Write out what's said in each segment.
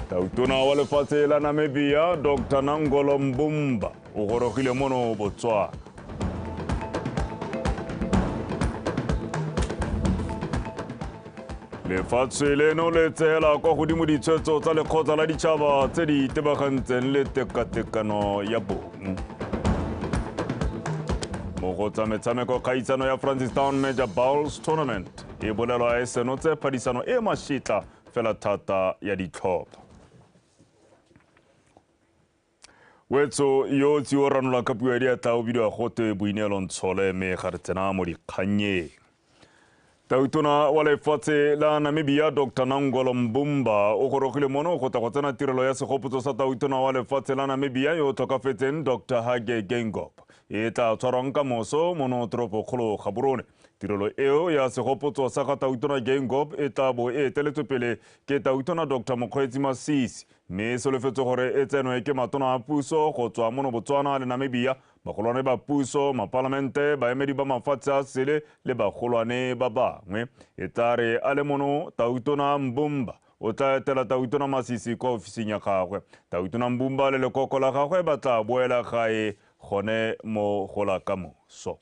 Tautona wa lefatshe la Namibia Dr. Nangolo Mbumba o gorogile mono Botswana. Lefatshe leno le tshela kwa godimo ditshwetso tsa lekgotla la ditšhaba tse di itebagantseng le tekatekano ya bong. Mo go tsa metshameko kgaisano ya Francistown Major Bowls Tournament e bolelwa e senotse phadisano e mašitla fela thata ya ditlhopha. Wetso yo tsi o ranola ka puo ya tla o bidiwa gote boineelo ntshole me ga re tsena mo dikganyeng. Tautona wa lefatshe la Namibia Dr. Nangolo Mbumba o gorogile mono go tla go tsena tirelo ya segopotso sa tautona wa lefatshe la Namibia yo tlhokafetseng Dr. Dikgang e tla tshwarwang ka moso mono toropokgolo Gaborone. Tirelo eo ya segopotso sa ga tautona Dikgang e tla bo e eteletswe pele ke tautona Dr. Mokgweetsi Masisi mme solofetse gore e tsenwe ke matona a puso go tswa mono Botswana le Namibia, bagolwane ba puso, mapalamente, baemedi ba mafatshe a sele le bagolwane ba bangwe. E tla re a le mono tautona Mbumba o tla etela tautona Masisi kwa ofising ya gagwe. Tautona Mbumba le lekoko la gagwe ba tla boela gae gone mo go la ka moso.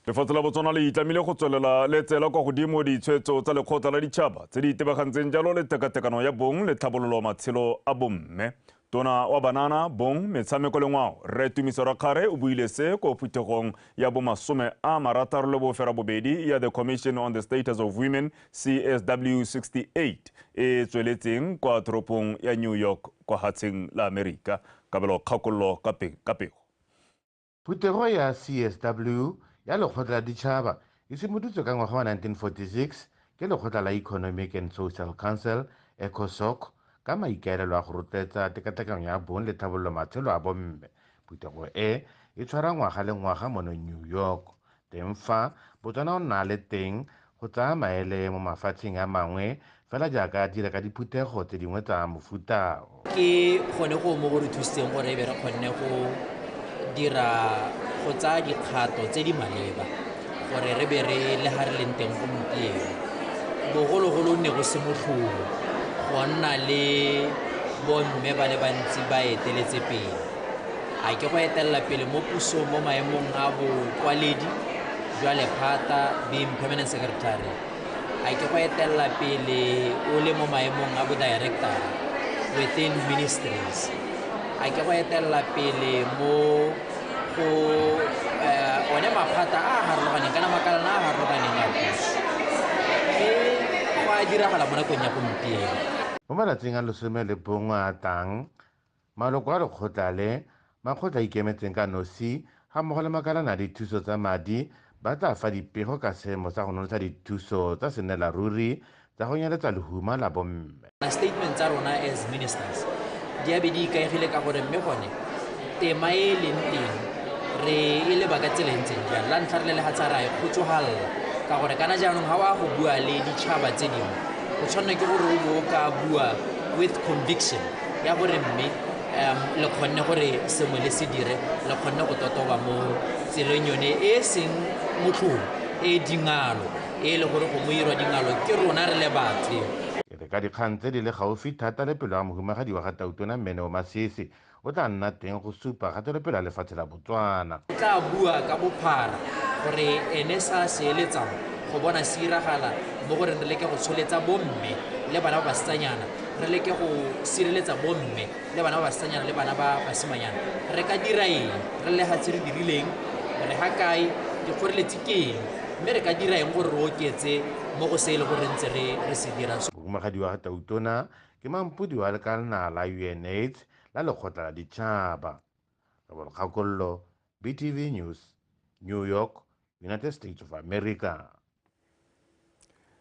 Lefatshe la Botswana le itlamile go tswelela le tsela kwa godimo ditshwetso tsa lekgotla la ditšhaba tse di itebagantseng jalo le tekatekano ya bong le tlhabololo matshelo a bomme. Tona wa banana bong metshameko le ngwao Rre Tumisoro Kgare o buile se ko phuthegong ya bo masome a marataro le bofera bobedi ya the Commission on the Status of Women CSW 68 e tsweletseng kwa toropong ya New York kwa hatsheng la Amerika kabelo kgakololo ka pego. Phuthego ya CSW ya lekgotla la ditšhaba e simolotswe ka ngwaga wa 1946 ke lekgotla la Economic and Social Council ECOSOC ka maikaelelo a go rotloetsa tekatekano ya bong le tlhabololo matshelo a bomme. Phuthego e tshwara ngwaga le ngwaga mono New York. Teng fa Botswana o nna le teng go tsaya maele mo mafatsheng a mangwe fela jaaka dira ka diphuthego tse dingwe tsa mofuta. Ke gone go mo go re thusitseng gore be re kgonne go dira go tsaya dikgato tse di maleba gore re be re le ga re leng teng gompieno. Bogologolo ne go se motlholo go nna le bomme ba le bantsi ba eteletse pele. A ke go etelela pele mo pusong mo maemong a bokwaledi jwa lephata being permanent secretary. A ke go etelela pele o le mo maemong a bo-director within ministries. A ke go etelela pele mo go one maphata a harologaneng kana makalana a harologaneng a puso. Go a diragala mo nakong ya gompieno. Mo malatsing a lesome le bongwe a tang maloko a lekgotla le makgotla ikemetseng ka nosi ga mmogo le makalana a dithuso tsa madi ba tla fa dipego ka seemo sa go nonotsha dithuso tsa senela-ruri tsa go nyeletsa lehuma la bomme. Statement tsa rona as ministers di a be di ikaegile ka gore mme gone tema e leng teng re e leba ka tsela ntseng jang. La ntlha re le legatsa ra e kgotsogalela ka gore kana jaanong ga wa go bua le ditšhaba tse dingwe o tshwanela ke gore o bo ka bua with conviction ya gore mme le kgonne gore sengwe le se dire le kgonne go totoba mo tseleng yone e seng motlholo e dingalo e le gore go mo irwa dingalo ke rona re le batho. Re ka dikgang tse di le gaufi thata le pelo ya mohumagadi wa ga tautona Mmene Masisi o tla nna teng go supa kgatelopele ya lefatshe la Botswana. O tla bua ka bophara gore ene sa seeletsang go bona se iragala mo gore re leke go tsholetsa bomme le bana ba basetsanyana, re leke go sireletsa bomme le bana ba basetsanyana le bana ba basimanyana. Re ka dira eng re le ga tse re dirileng, re ga kae dikgoreletsi ke eng, mme re ka dira eng gore re oketse mo go se e le gore ntse re se dira. Mohumagadi wa ga tautona ke mampodi wa lekalana la UNAIDS la lekgotla la ditšhaba. Kgakololo BTV News, New York, United States of America.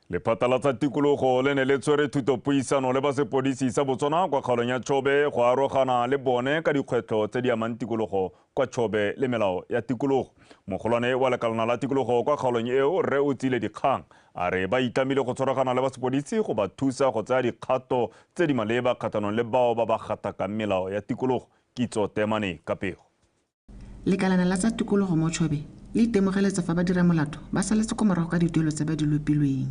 Lephata la tsa tikologo le ne le tshwere thutopuisano le ba sepodisi sa Botswana kwa kgaolong ya Chobe go arogana le bone ka dikgwetlho tse di amang tikologo kwa Chobe le melao ya tikologo. Mogolwane wa lekalana la tikologo kwa kgaolong eo Rre o tsile Dikgang a re ba itamile go tshwaragana le ba sepodisi go ba thusa go tsaya dikgato tse di maleba kgatlhanong le bao ba ba gatakang melao ya tikologo. Kitso Temane ka pego. Lekalana la tsa tikologo mo Chobe le itemogeletsa fa ba dira molato ba saletse ko morago ka dituelo tse ba di lopilweng.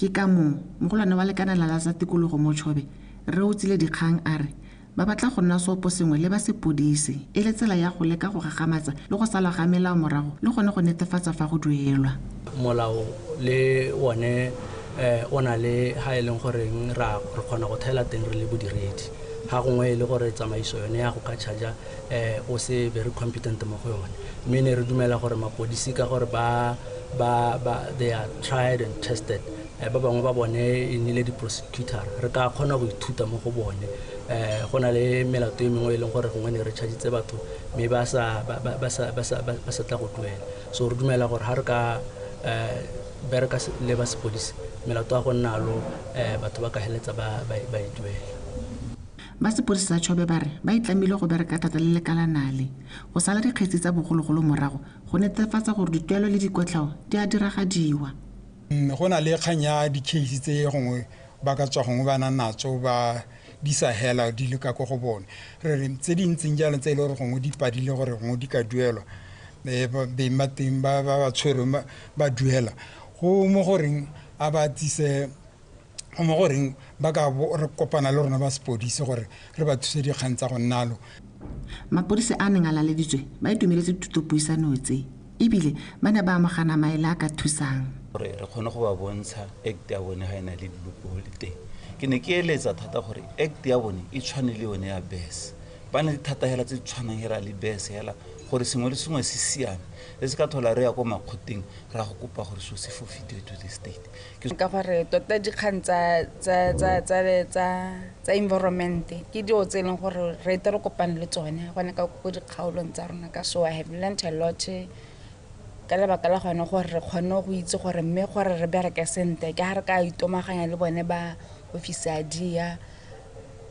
ke ka moo mogolwane wa lekanala la tsa tikologo mo Tšhobe re utsile Dikgang a re ba batla go nna seopo sengwe le ba sepodisi e le tsela ya go leka go gagamatsa le go sala ga melao morago le gone go netefatsa fa go duelwa. Molao le one o na le ha e leng goreng re kgona go thela teng re le bodiredi ha gongwe le gore tsamaiso yone ya go ka charge o se very competent mo go yone mme ne re dumela gore mapodisi ka gore they are tried and tested ba bangwe ba bone e nile di prosecutor re ka kgona go ithuta mo go bone go na le melato e mengwe e leng gore gongwe ne re chargitse batho mme ba sa tla go duela so re dumela gore ha re ka bereka le ba sepodisi melato a go nna lo batho ba ka heletsa ba e duela. Ba sepodisi sa Tšhobe ba re ba itlamile go bereka thata le lekalanale go sala dikgetsi tsa bogologolo morago go netefatsa gore dituelo le dikotlhao di a diragadiwa. Go na le kganya di-case tse gongwe ba ka tswa gongwe ba na natso ba di sa hela di le ka go bone re re tse di ntseng jalo tse e le gore gongwe di padile gore gongwe di ka duelwa mateng ba tshwere ba duela go mo goreng a ba tsise go mo goreng ba ka re kopana le rona ba sepodisi gore re ba thuse dikgang tsa go nnalo. Mapodisi a neng a laleditswe ba itumeletse thutopuisano tse ebile ba ne ba amogana maele a ka thusang gore re kgone go ba bontsha act ya bone ga ena le loophole teng. Ke ne ke eletsa thata gore act ya bone e tshwane le yone ya BES ba ne thata hela tse tshwanang hela le BES hela gore sengwe le sengwe se siame le se ka thola re ya go makgoteng ra go kopa gore so se forfeited to the state ka gore tota dikgang tsa environment ke dio tse leng gore re tla re kopana le tsone gone ka go dikgaolong tsa rona ka so I have learned a lot ka lebaka la gone gore re kgone go itse gore mme gore re bereke sente ka ha re ka itomaganya le bone ba office a dia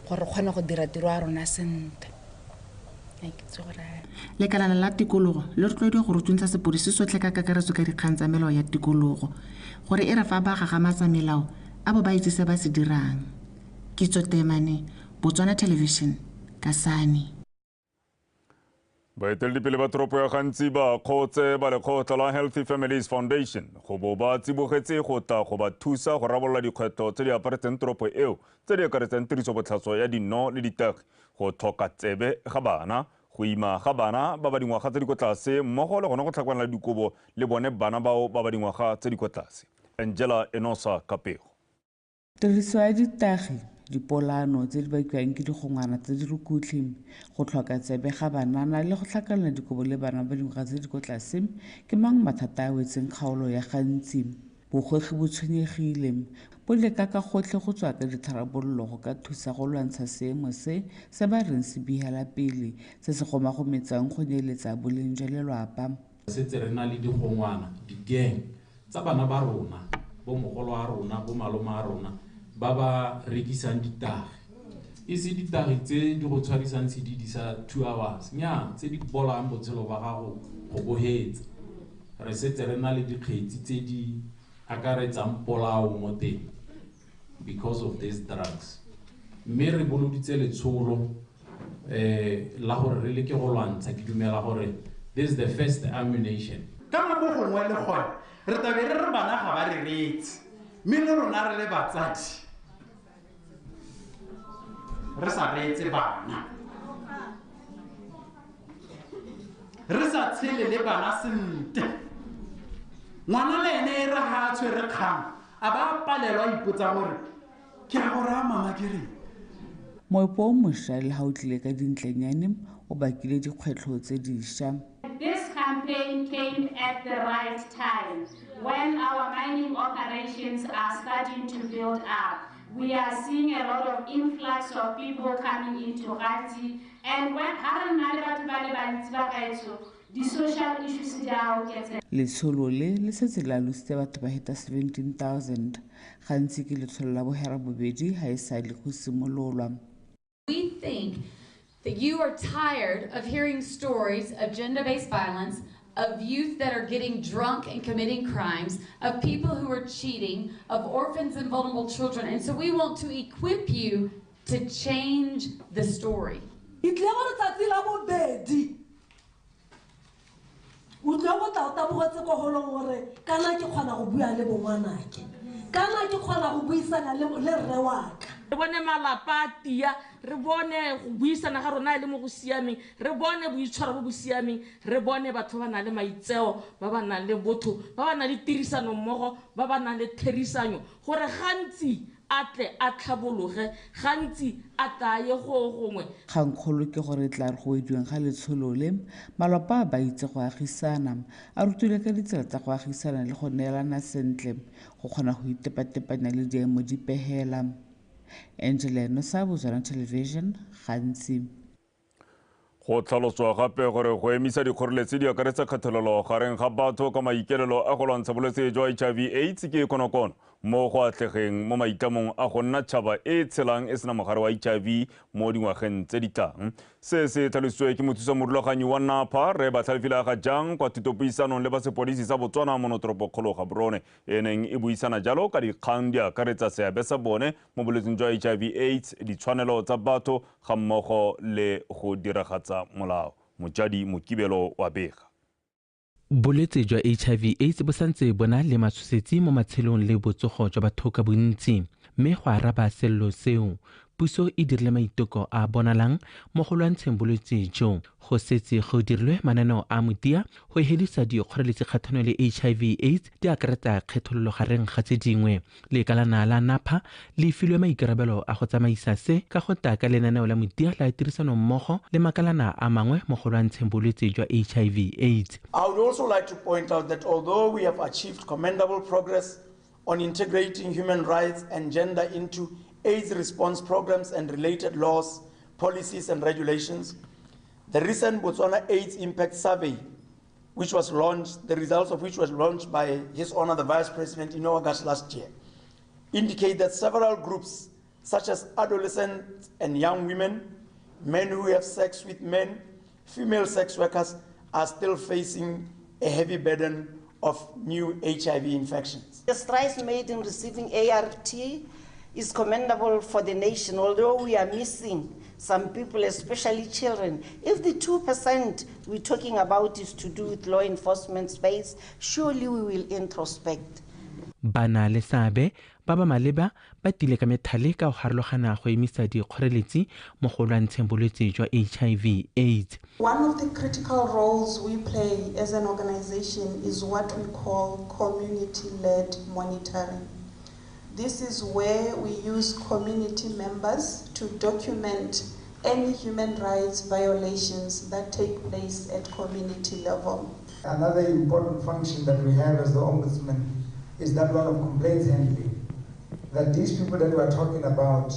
gore kgone go dira tiro a rona sente. Lekalana la tikologo le rotloediwa go rutuntsha sepodisi sotlhe ka kakaretso ka dikgang tsa melao ya tikologo gore e re fa ba gagamatsa melao a bo ba itse se ba se dirang. Kitso Temane, Botswana Television, Kasane. Baeteledipele ba toropo ya gantsi ba kgotse ba lekgotla la Healthy Families Foundation go bo ba tsibogetse go ta go ba thusa go rarabolola dikgwetlho tse di aparetseng toropo eo tse di akaretsang tirisobotlhaswa ya dino le ditagi go tlhoka tsebe ga bana go ima ga bana ba ba dingwaga tse di kwa tlase mmogo le gone go tlhakanela dikobo le bone bana bao ba ba dingwaga tse di kwa tlase. Angela Enosa Kapego. Tiriso ya ditagi dipolano tse di bakiwang ke digongwana tse di rukutlhi go tlhoka tsebe ga banana le go tlhakanela dikobo le bana ba dingwaga tse di kwa tlase ke mang mathata a wetseng kgaolo ya gantsi bogogi bo tshwenyegile bo leka ka gotlhe go tswa ka ditharabololo go ka thusa go lwantsha seemo se ba reng se begela pele se se gomagometsang go nyeletsa boleng jwa lelapa. Setse re na le digongwana di-gang tsa bana ba rona bo mogolo a rona bo maloma a rona ba ba rekisang ditagi e se ditagi tse di go tshwarisang sedidi sa 2 hours nya tse di bolang botshelo ba gago go bohetsa re setse re na le dikgetsi tse di akaretsang polao mo teng because of these drugs mme re boloditse letsholo la gore re leke go lwantsha ke dumela gore this is the first ammunition ka mo gongwe le gone re tabe re bana ga ba re retse mme le rona re le batsadi re sa retse bana re sa tshele le bana sente ngwana le ene e re ha tshwere kgang a ba palelwa ipotsa gore ke a go raya mama ke reng. Moepo o mošwa le ga o tlile ka dintlenyane o bakile dikgwetlho tse dišwa. This campaign came at the right time when our mining operations are starting to build up. We are seeing a lot of influx of people coming into Gati, and when the social issues are getting. Letsholo le setse la lositse batho ba heta 17,000 gantsi ke letsholo la bohera bobedi ha e sa le go simololwa. We think that you are tired of hearing stories of gender-based violence, of youth that are getting drunk and committing crimes, of people who are cheating, of orphans and vulnerable children. And so we want to equip you to change the story. kana ke kgona go buisana le rre wa ka re bone malapa a tia re bone go buisana ga rona le mo go siameng re bone boitshwaro bo bo siameng re bone batho ba na le maitseo ba ba nang le botho ba ba nang le tirisano mmogo ba ba nang le therisanyo gore gantsi atle a tlhabologe gantsi a taye go gongwe kgankgolo ke gore tla re go ediweng ga letsholo le malapa ba itse go agisana a rutile ka ditsela tsa go agisana le go neelana sentle go kgona go itepatepanya le diemo di pehela Angela Nosa, BOTSWANA Television, gantsi go tlhaloswa gape gore go emisa dikgoreletsi di akaretsa kgethololo gareng ga batho ka maikelelo a go lwantsha bolwetse jwa HIV/AIDS ke konokono mo go atlegeng mo maitamong a go nna tšhaba e tshelang e sena mogare wa HIV mo dingwageng tse di tlang se se tlhalositswe ke mothusamorulaganyi wa NAPA re batlhalefile ga jang kwa thutopuisanong le ba sepodisi sa Botswana mo notoropokgolo Gaborone e neng e buisana jalo ka dikgang di akaretsa seabe sa bone mo bolwetseng jwa HIV/AIDS ditshwanelo tsa batho ga mmogo le go diragatsa molao Mojadi Mokibelo wa bega bolwetse jwa HIV/AIDS bo santse bona le matshosetsi mo matshelong le botsogo jwa batho ka bontsi mme go araba sello seo puso e dirile maiteko a bonalang mo go lwantsheng bolwetse jo go setse go dirilwe mananeo a motia go hedisa dikgoreletsi kgatlhanong le HIV/AIDS di akaretsa kgethololo gareng ga tse dingwe lekalana la NAPA le filwe maikarabelo a go tsamaisa se ka go taka lenaneo la motia la tirisano mmogo le makalana a mangwe mo go lwantsheng bolwetse jwa HIV/AIDS. I would also like to point out that although we have achieved commendable progress on integrating human rights and gender into AIDS response programs and related laws, policies and regulations, the recent Botswana AIDS Impact Survey, which was launched, the results of which was launched by His Honor the Vice President in August last year, indicate that several groups, such as adolescents and young women, men who have sex with men, female sex workers, are still facing a heavy burden of new HIV infections. The strides made in receiving ART is commendable for the nation, although we are missing some people, especially children. If the 2% we're talking about is to do with law enforcement space, surely we will introspect. Bana le sabe ba ba maleba ba tile ka methale ka go harologana go emisa dikgoreletsi mo go lwantsheng bolwetse jwa HIV/AIDS. One of the critical roles we play as an organization is what we call community-led monitoring. This is where we use community members to document any human rights violations that take place at community level. Another important function that we have as the Ombudsman is that one of complaints handling. That these people that we are talking about,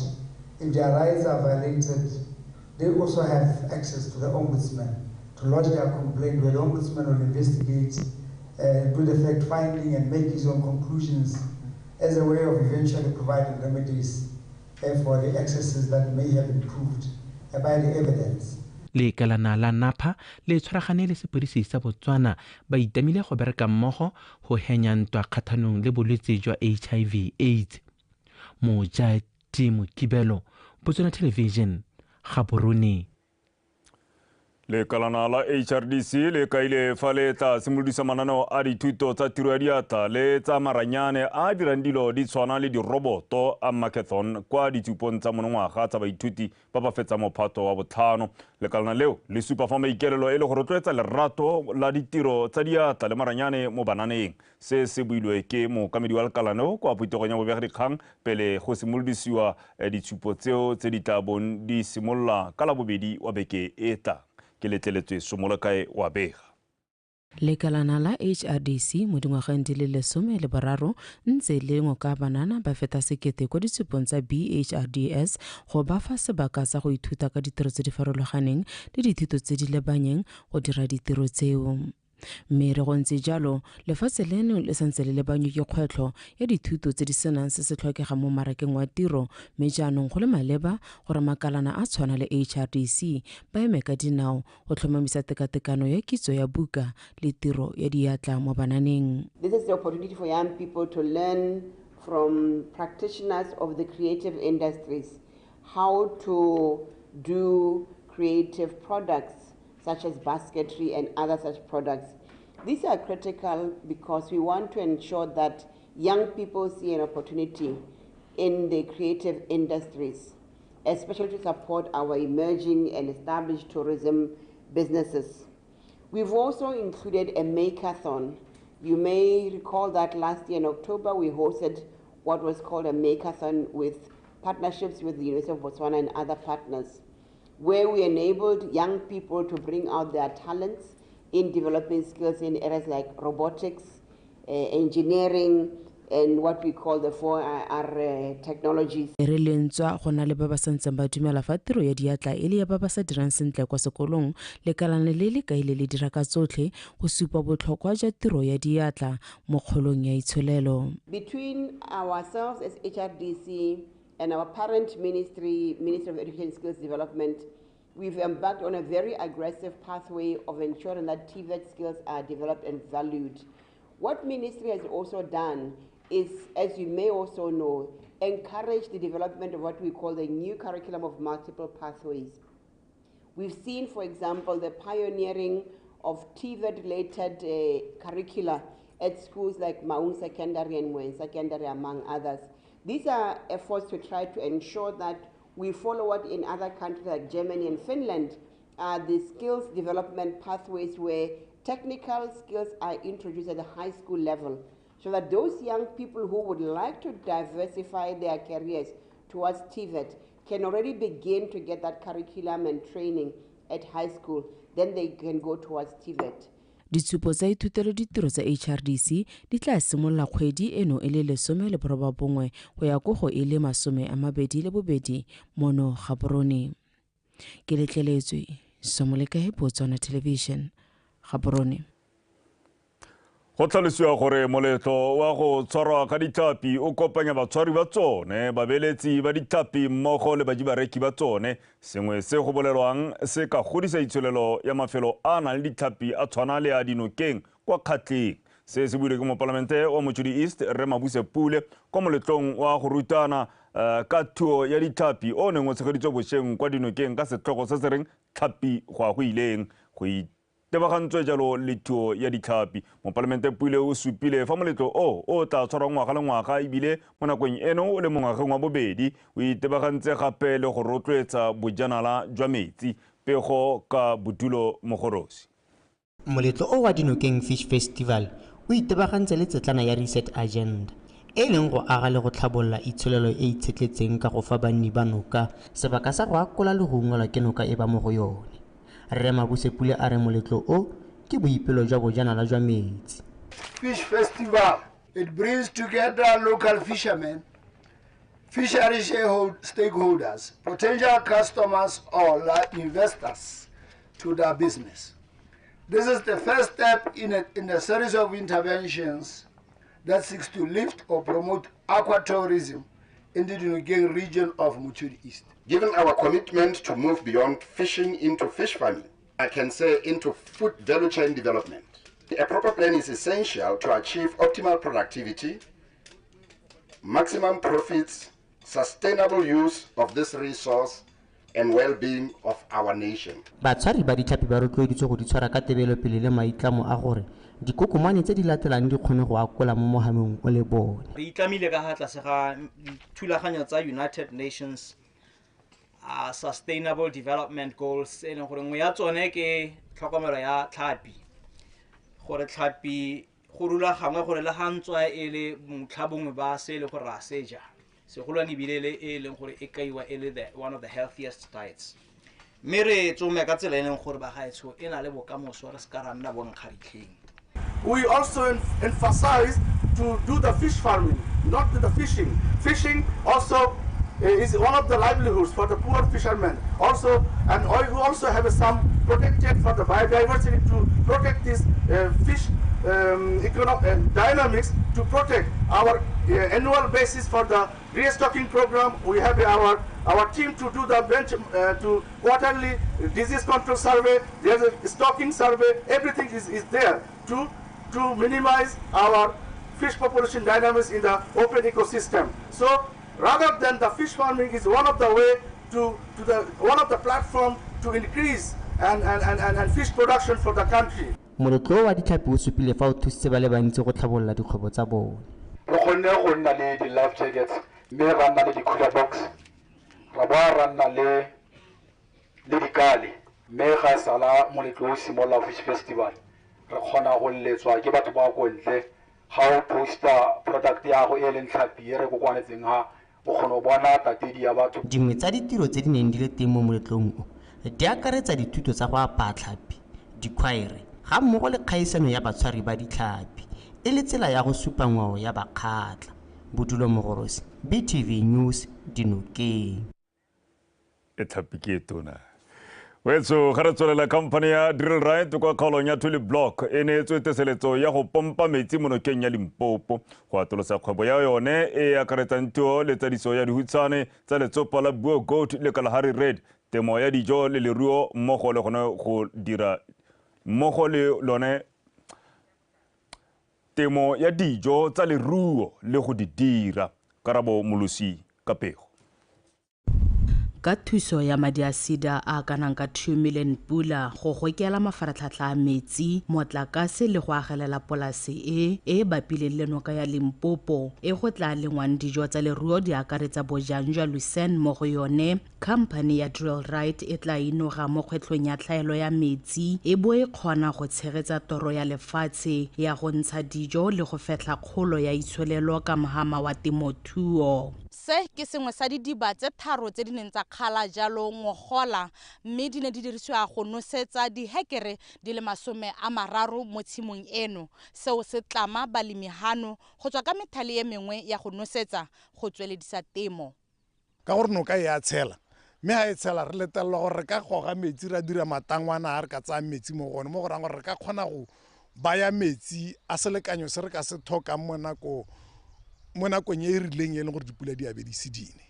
if their rights are violated, they also have access to the Ombudsman to lodge their complaint, where the Ombudsman will investigate, do the fact finding and make his own conclusions as a way of eventually providing remedies for the excesses that may have been proved by the evidence. Lekalana la NAPA le tshwaragane le sepodisi sa Botswana ba itamile go bereka mmogo go henya ntwa kgathanong le bolwetse jwa HIV/AIDS. Mojadi Mokibelo, BOTSWANA Television, Gaborone. Lekalana la HRDC le kaile fa le tla simolodisa mananeo a dithuto tsa tiro ya diatla le tsa maranyane a dirang dilo di tshwana le diroboto a Hackathon kwa ditupong tsa monongwaga tsa baithuti ba ba fetsa mophato wa botlhano. Lekalana leo le supa fa maikelelo e le go rotloetsa lerato la ditiro tsa diatla le maranyane mo bananeng. Se se builwe ke mookamedi wa lekalano kwa poitegong ya bobegadikgang pele go simolodisiwa ditshupo tseo tse di tla bong di simolola ka labobedi wa beke e tlang. Lekalana la HRDC mo dingwageng di le 13 ntse le ngoka banana ba feta sekete kwa ditshupong tsa BHRDS go ba fa sebaka sa go ithuta ka ditiro tse di farologaneng le dithuto tse di lebanyeng go dira ditiro tseo. Mme re go ntse jalo lefatshe leno le santse le lebanywe ke kgwetlho ya dithuto tse di senang se se tlhokega mo marakeng wa tiro mme jaanong go le maleba gore makalana a tshwana le HRDC ba eme ka dinao go tlhomamisa tekatekano ya kitso ya buka le tiro ya diatla mo bananeng. This is the opportunity for young people to learn from practitioners of the creative industries how to do creative products such as basketry and other such products. These are critical because we want to ensure that young people see an opportunity in the creative industries, especially to support our emerging and established tourism businesses. We've also included a makeathon. You may recall that last year in October, we hosted what was called a makeathon with partnerships with the University of Botswana and other partners, where we enabled young people to bring out their talents in developing skills in areas like robotics, engineering, and what we call the 4R technologies. Re lentswa go na le ba ba santseng ba dumela fa tiro ya diatla e le ya ba ba sa dirang sentle kwa sekolong lekalane le le kaile le dira ka tsotlhe go supa botlhokwa jwa tiro ya diatla mo kgolong ya itsholelo. Between ourselves as HRDC and our parent ministry, Ministry of Education and Skills Development, we've embarked on a very aggressive pathway of ensuring that TVET skills are developed and valued. What ministry has also done is, as you may also know, encourage the development of what we call the new curriculum of multiple pathways. We've seen, for example, the pioneering of TVET-related curricula at schools like Maung Secondary and Mwen Secondary, among others. These are efforts to try to ensure that we follow what in other countries like Germany and Finland are the skills development pathways where technical skills are introduced at the high school level, so that those young people who would like to diversify their careers towards TVET can already begin to get that curriculum and training at high school. Then they can go towards TVET. Ditshupo tsa ithutelo ditiro tsa HRDC di tla simolola kgwedi eno e le 11 go ya go e le 22 mono Gaborone. Ke letleletswe Somolekae Botswana Television Gaborone. Go tlhalosiwa gore moletlo wa go tshwarwa ka dithapi o kopanya batshwari ba tsone babeletsi ba dithapi mmogo le bajibareki ba tsone sengwe se go bolelwang se ka godisa itsholelo ya mafelo a nang le dithapi a tshwana le a dinokeng kwa kgatleng se se buile ke mopalamente wa Mochudi East Re Mabusepule kwa moletlong wa go rutana ka thuo ya dithapi o neng o tshegeditswe bošeng kwa dinokeng ka setlhogo se se reng thapi go a go ileng go tebagantswe jalo le thuo ya dithapi. Mopalamente Pule o supile fa moletlo o tla tshwarwa ngwaga le ngwaga ebile mo nakong eno o le mo ngwageng wa bobedi o itebagantse gape le go rotloetsa bojanala jwa metsi pego ka bodulo mogorosi. Moletlo o wa dinokeng Fish Festival o itebagantse le tsetlana ya reset agenda e leng go aga le go tlhabolola itsholelo e itshetletseng ka go fa banni ba noka sebaka sa go akola le go ungwelwa ke noka e ba mo go yone. Re Mabusepule a re moletlo o ke boipelo jwa bojanala jwa metsi. Fish Festival, it brings together local fishermen, fishery stakeholders, potential customers or investors to their business. This is the first step in a series of interventions that seeks to lift or promote aquatourism in the Dikgang region of Mochudi East. Given our commitment to move beyond fishing into fish farming, I can say into food value chain development, a proper plan is essential to achieve optimal productivity, maximum profits, sustainable use of this resource, and well-being of our nation. Batshwari ba dithapi ba rotloeditswe go di tshwara ka tebelopele le maitlamo a gore dikokomane tse di latelang di kgone go akola mo mogameng o le bone. Re itlamile ka ga tlase ga thulaganyo tsa United Nations Sustainable Development Goals e leng gore nngwe ya tsone ke tlhokomelo ya tlhapi, gore tlhapi go rulagangwe gore le gantswa e le motlhabongwe ba se le gore a seja segolwane ebile le e leng gore e kaiwa e le one of the healthiest diets. Mme re tsome ka tsela e leng gore bagaetsho e na le bokamoso re se ka ra nna bonkgaritlheng. We also emphasize to do the fish farming, not the fishing. Fishing also is one of the livelihoods for the poor fishermen. Also, and we also have some protected for the biodiversity to protect this fish economic dynamics, to protect our annual basis for the restocking program. We have our team to do the to quarterly disease control survey. There's a stocking survey. Everything is there to minimize our fish population dynamics in the open ecosystem. So rather than the fish farming is one of the way one of the platform to increase and fish production for the country. Moletlo wa dithapi o supile fa o thusitse ba le bantsi go tlhabolola dikgwebo tsa bone. re kgonne go nna le di-life jackets mme ra nna le di-cooler box ra boa ra nna le dikale mme ga sala moletlo o simolola fish festival re kgona go letswa ke batho ba ko ntle ga o poster product ya go e leng tlhapi e re go kwanetseng ha o kgona go bona tatedi ya batho. Dingwe tsa ditiro tse di neng di le teng mo moletlong o di akaretsa dithuto tsa go apaya tlhapi, dikwaere ga mmogo le kgaisano ya batshwari ba ditlhapi e le tsela ya go supa ngwao ya bakgatla. Bodulo Mogorosi, BTV News, Dinokeng. E tlhapi ke tona. Wetso ga re tswelela company ya Drill Right kwa kgaolong ya Thuli Block e neetswe teseletso ya go pompa metsi mo nokeng ya Limpopo go atolosa kgwebo ya yone e akaretsang tiro le tsadiso ya dihutsane tsa letsopa la Buo Goat le Kalahari Red, temo ya dijo le leruo mmogo le gone go dira mmogo le lone temo ya dijo tsa leruo le go di dira. Karabo Molusi ka pego. Ka thuso ya madi a SEDA a kanang ka 2 million pula go gokela mafaratlhatlha a metsi, motlakase le go agelela polase e bapileng le noka ya Limpopo e go tla lengwang dijo tsa leruo di akaretsa bojang jwa Lucerne mo go yone. Company ya Drill Right e tla inoga mo kgwetlhong ya tlhaelo ya metsi e bo e kgona go tshegetsa toro ya lefatshe ya go ntsha dijo le go fetla kgolo ya itsholelo ka mohama wa temothuo. Se ke sengwe sa didiba tse tharo tse di neng tsa kgala jalo ngogola mme di ne di dirisiwa go nosetsa dihekere di le 30 mo tshimong eno. Seo se tlama balemihano go tswa ka methale e mengwe ya go nosetsa go tsweledisa temo. Ka gore noka e a tshela mme ha e tshela re letelela gore re ka goga metsi ra dira matangwana a re ka tsaya metsi mo gone mo go rang gore re ka kgona go baya metsi a selekanyo se re ka se tlhokang mo nakong e rileng e leng gore dipula di a be di sedine.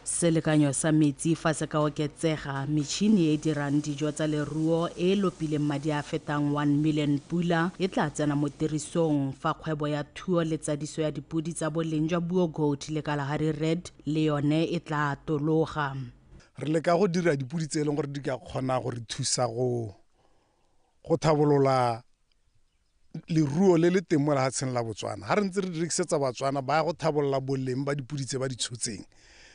Selekanyo sa metsi fa se ka oketsega, metšhini e dirang dijo tsa leruo e lopileng madi a fetang 1 million pula e tla tsena mo tirisong fa kgwebo ya thuo le tsadiso ya dipodi tsa boleng jwa Buo Goat le Kalahari Red le yone e tla tologa. Re leka go dira dipodi tse e leng gore di ka kgona go re thusa go thabolola leruo le le teng mo lefatsheng la Botswana. Ha re ntse re dirikisetsa Batswana ba go thabolola boleng ba dipodi tse ba di tshotseng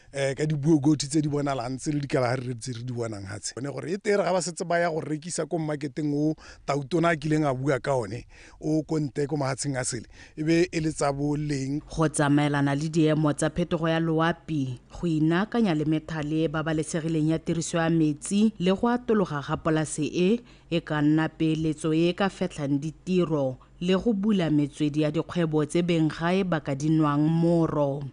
ka di Buo Goat tse di bonalang tse le di Kalahari Red tse re di bonang hatse. Gore e tere ga ba setse ba ya go rekisa ko marketeng o Tautona a kileng a bua ka one o konte ko mahatsheng a sele e be e le tsa boleng go tsamaelana le diemo tsa phetogo ya loapi, go inakanya le methale ba balesegileng ya tiriso ya metsi le go atologa ga polase e ka nna peeletso e ka fetlang ditiro le go bula metswedi ya dikgwebo tse beng gae ba ka dinwang moro.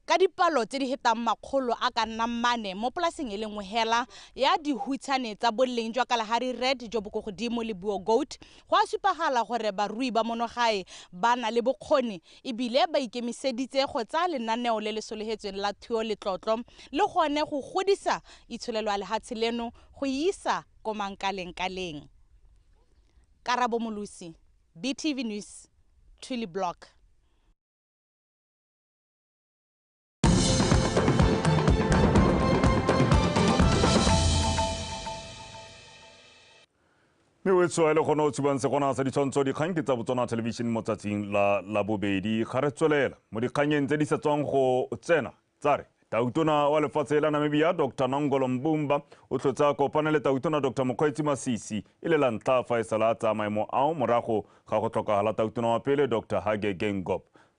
Ka dipalo tse di hetang makgolo a ka nnang 4 mo polaseng e lengwe hela ya dihutsane tsa boleng jwa Kalahari Red jo bo go godimo le Buo Goat, go a supagala gore barui ba monogae ba na le bokgoni ebile ba ikemiseditse go tsa lenaneo le le sologetsweng la thuo le tlotlo le gone go godisa itsholelo ya lehatshe leno go isa ko mankaleng-kaleng. Karabo Molusi, BTV News, Thuli Block. Me wetso ele gona o tsubang se gona sa ditshwantsho dikgang ke tsa Botswana television mo tsatsing la bobedi ga re tswelela mo dikganyeng tse di sa tswang go tsena tsare Tautona wa lefatshe la Namibia Dr. Nangolo Mbumba o tlotsa kopana le Tautona Dr. Masisi e le la ntla fa e sala tsa maemo ao morago ga go tlhokagala Tautona wa pele Dr. Dikgang.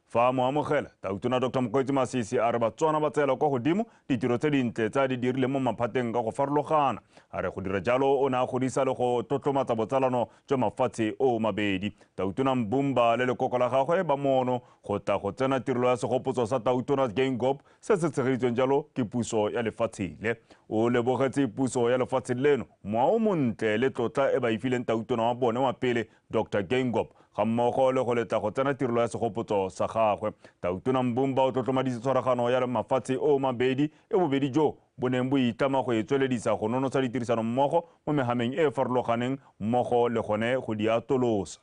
Fa mo amogela Tautona Dr. Masisi a re Batswana ba tsela kwa godimo ditiro tse dintle tsa di dirile mo maphateng ka go farologana. A re go dira jalo o ne a godisa le go tlotlomatsa botsalano jwa mafatshe o mabedi. Tautona Mbumba le lekoko la gagwe ba mono go tla go tsena tirelo ya segopotso sa Tautona Dikgang se se tshegeditsweng jalo ke puso ya lefatshe le. O lebogetse puso ya lefatshe leno moao montle le tlotla e ba ifileng Tautona wa bone wa pele Dr. Dikgang ga mmogo le go letla go tsena tirelo ya segopotso sa gagwe. Tautona Mbumba o tlotlomaditse tshwaragano ya mafatshe o mabedi e bobedi jo bo neng bo itlama go e tsweledisa go nonotsha ditirisano mmogo mo mehameng e farologaneng mmogo le gone go di atolosa.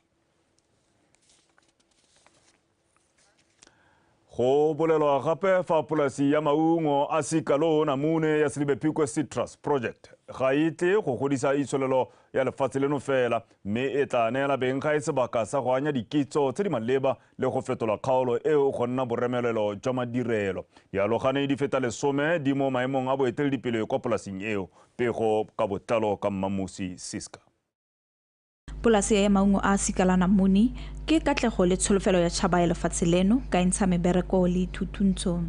Go bolelwa gape fa polasi ya maungo a Sikalo namune ya Silibepikwe Citrus Project ga itle go godisa itsholelo ya lefatshe leno fela mme e tla neela beng ga sebaka sa go anya dikitso tse di maleba le go fetola kgaolo eo go nna boremelelo jwa madirelo. Dialogane di feta lesome di mo maemong a boeteledipele kwa polasing eo. Pego ka botlalo ka Mmamusi Siska. Polasi ya maungo a Sikala namune ke katlego le tsholofelo ya tšhaba ya lefatshe leno ka ntsha mebereko le thutuntsho.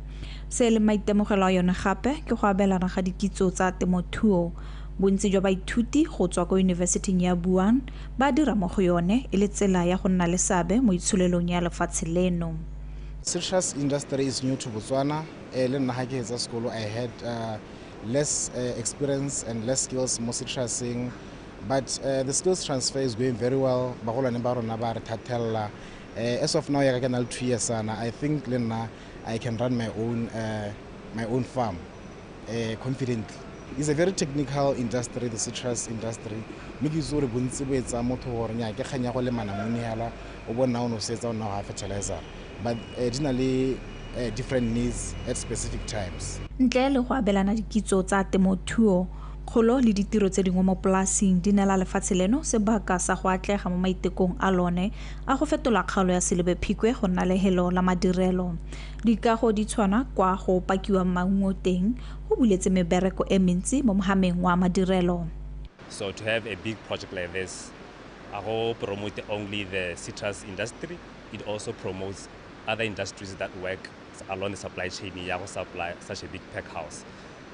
Se le maitemogelo a yone gape ke go abelana ga dikitso tsa temothuo. Bontsi jwa baithuti go tswa kwa yunibesithing ya Buan ba dira mo go yone e le tsela ya go nna le seabe mo itsholelong ya lefatshe leno. Citrus industry is new to Botswana. Le nna ha ke hetsa sekolo I had less experience and less skills mo citrusing. But the skills transfer is going very well. As of now, I can 2 years. I think I can run my own farm confidently. It's a very technical industry, the citrus industry. But generally different needs at specific times. Ntle le go abelana dikitso tsa temothuo, kgolo le ditiro tse dingwe mo polasing di nela lefatshe leno sebaka sa go atlega mo maitekong a lone a go fetola kgaolo ya Silibepikwe go nna lehelo la madirelo. Dikago di tshwana kwa go pakiwa maungo teng go buletse mebereko e mentsi mo mohameng wa madirelo. So to have a big project like this, I will promote only the citrus industry. It also promotes other industries that work along the supply chain ya go supply such a big pack house.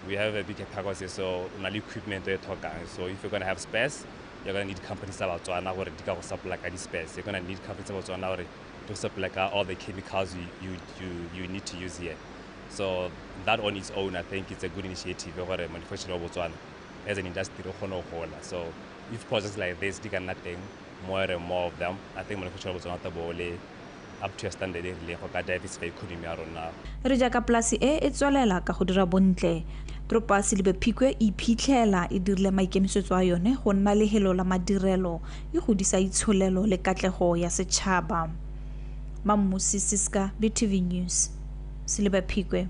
We have a big pack house, so only equipment to talk. So if you're going to have space, you're going to need companies about BOTSWANA or to supply the space. You're going to need companies about BOTSWANA to supply all the chemicals you need to use here. So that on its own, I think it's a good initiative for the manufacturer of BOTSWANA as an industry. So if projects like this, they can nothing more and more of them. I think manufacturer of BOTSWANA up to a standard le go ka diversify economy ya rona. Re jaaka polasi e tswelela ka go dira bontle. Tropo ya Silibepikwe e phitlhela e dirile maikemisetso a yone go nna lehelo la madirelo e godisa itsholelo le katlego ya setšhaba. Mmamusi Siska, BTV News, Silibepikwe.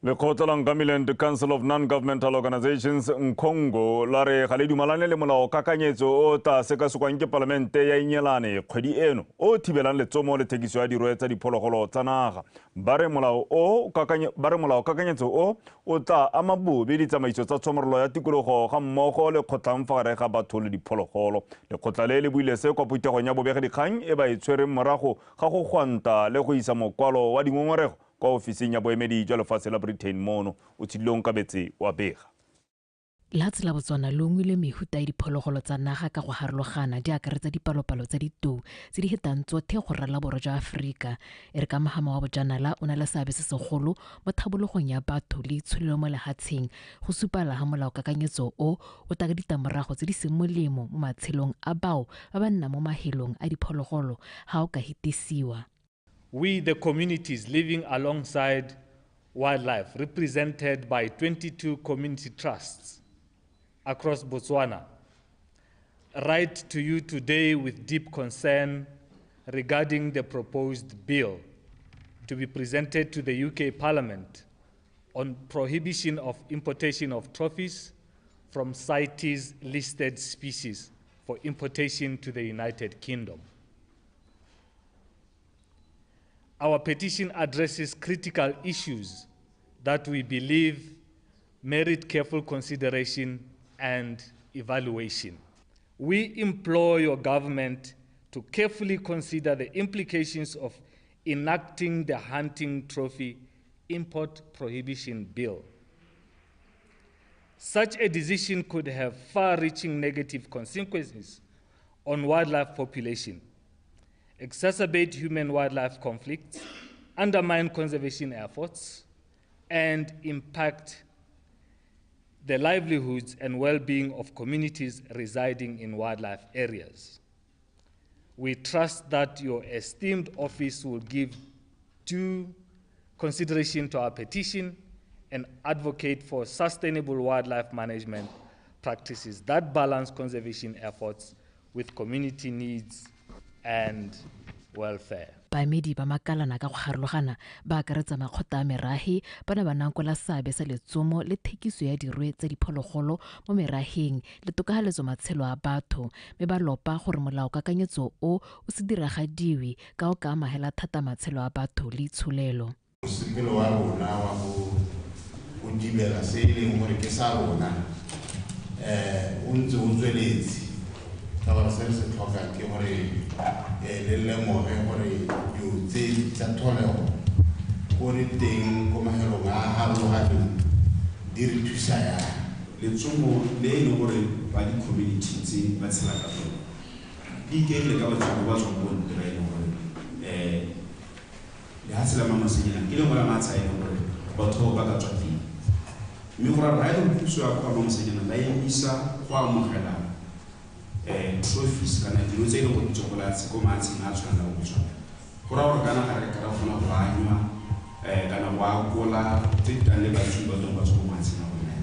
Lekgotla la Nkamileng Council of Non-Governmental Organizations Nkongo la re ga le dumalane le molao kakanyetso o ta sekasekwang ke palamente ya Inyelane kgwedi eno o thibelang letsomo le thekiso ya dirwe tsa diphologolo tsa naga. Ba re molao kakanyetso o tla ama bobe ditsamaiso tsa tshomololo ya tikologo ga mmogo le kgotlang fa gare ga batho le diphologolo. Lekgotla le buile se kwa putegong ya bobegedikgang e ba e tshwereng morago ga go gwanta le go isa mokwalo wa dingongorego kwa ofising ya boemedi jwa lefatshe la Britain mono o tshilong ka betse wa bega. Latsi la Botswana lo ngwile mehuta ya diphologolo tsa naga ka go harologana di akaretsa dipalopalo tsa ditou tse di hetang tsotlhe go rala borwa jwa Aforika. E re ka mogama wa bojanala o na le seabe se segolo mo tlhabologong ya batho le itsholelo mo lehatsheng go supala ga molao kakanyetso o ta ka ditlamorago tse di seng molemo mo matshelong a bao ba ba nna mo mahelong a diphologolo ga o ka hetisiwa. We, the communities living alongside wildlife, represented by 22 community trusts across Botswana, write to you today with deep concern regarding the proposed bill to be presented to the UK Parliament on prohibition of importation of trophies from CITES listed species for importation to the United Kingdom. Our petition addresses critical issues that we believe merit careful consideration and evaluation. We implore your government to carefully consider the implications of enacting the hunting trophy import prohibition bill. Such a decision could have far-reaching negative consequences on wildlife population, exacerbate human-wildlife conflicts, undermine conservation efforts, and impact the livelihoods and well-being of communities residing in wildlife areas. We trust that your esteemed office will give due consideration to our petition and advocate for sustainable wildlife management practices that balance conservation efforts with community needs and welfare. baemedi ba makalana ka go garologana ba akaretsa makgotla a merahi ba ne ba nankola seabe sa letsomo le thekiso ya dirwe tsa diphologolo mo meraheng le tokahaletso matshelo a batho mme ba lopa gore molaokakanyetso o se diragadiwe ka o ka amogela thata matshelo a batho le itsholelo. Mosepelo wa rona wa go dibela se e leng gore ke sa rona o ntse o tsweletse ka gore se se tlhoka ke gore le lemoge gore dilo tse tsa tholego go le teng ko mafelong a harologaneng di re thusa ya letsomo le e leng gore ba di-community tse ba tshela ka tsone di ikaegile ka batho ba tswang bo ntle ba e leng gore le ha tshela mamasenyana ke lengwe la matsha e leng gore batho ba ka tswa teng mme gore ra e puso ya kwa mamasenyana ba emisa go amogela trophies kana dilo tse e leng go ditshokolatse ko matsheng a tshwanela go tshwana go ra gore kana ga re ka ra kgona go anywa kana go akola tse di tang le batho ba tswang ba tswa ko matsheng a bona.